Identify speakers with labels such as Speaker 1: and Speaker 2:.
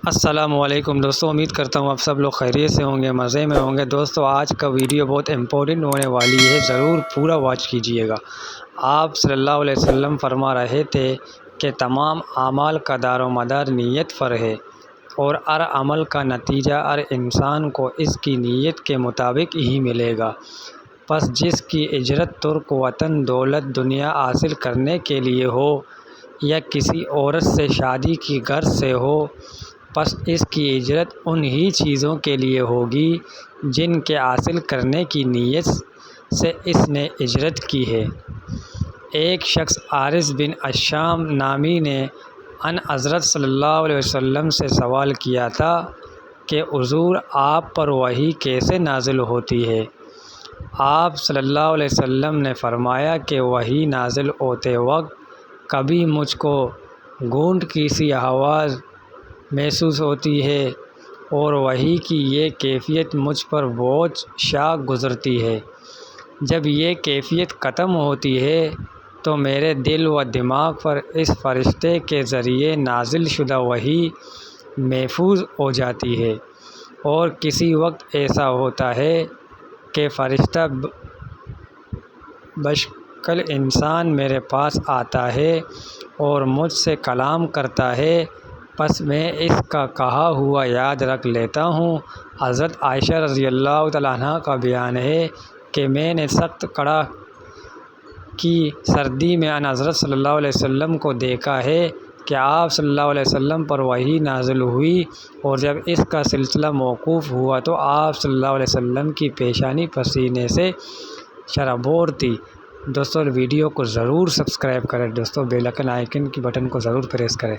Speaker 1: السلام علیکم دوستو، امید کرتا ہوں آپ سب لوگ خیریت سے ہوں گے، مزے میں ہوں گے۔ دوستو آج کا ویڈیو بہت امپورٹنٹ ہونے والی ہے، ضرور پورا واچ کیجئے گا۔ آپ صلی اللہ علیہ وسلم فرما رہے تھے کہ تمام اعمال کا دار و مدار نیت پر ہے، اور ہر عمل کا نتیجہ ہر انسان کو اس کی نیت کے مطابق ہی ملے گا۔ پس جس کی ہجرت ترک وطن دولت دنیا حاصل کرنے کے لیے ہو، یا کسی عورت سے شادی کی غرض سے ہو، پس اس کی ہجرت ان ہی چیزوں کے لیے ہوگی جن کے حاصل کرنے کی نیت سے اس نے ہجرت کی ہے۔ ایک شخص حارث بن عشام نامی نے ان حضرت صلی اللہ علیہ وسلم سے سوال کیا تھا کہ حضور، آپ پر وحی کیسے نازل ہوتی ہے؟ آپ صلی اللہ علیہ وسلم نے فرمایا کہ وحی نازل ہوتے وقت کبھی مجھ کو گھونٹ کی سی آواز محسوس ہوتی ہے، اور وحی کی یہ کیفیت مجھ پر بوجھ شاک گزرتی ہے۔ جب یہ کیفیت ختم ہوتی ہے تو میرے دل و دماغ پر اس فرشتے کے ذریعے نازل شدہ وحی محفوظ ہو جاتی ہے، اور کسی وقت ایسا ہوتا ہے کہ فرشتہ بشکل انسان میرے پاس آتا ہے اور مجھ سے کلام کرتا ہے، پس میں اس کا کہا ہوا یاد رکھ لیتا ہوں۔ حضرت عائشہ رضی اللہ تعالیٰ عنہا کا بیان ہے کہ میں نے سخت کڑاکی سردی میں ان حضرت صلی اللہ علیہ وسلم کو دیکھا ہے کہ آپ صلی اللہ علیہ وسلم پر وحی نازل ہوئی، اور جب اس کا سلسلہ موقوف ہوا تو آپ صلی اللہ علیہ وسلم کی پیشانی پسینے سے شرابور تھی۔ دوستو ویڈیو کو ضرور سبسکرائب کریں، دوستو بیل آئیکن کی بٹن کو ضرور پریس کریں۔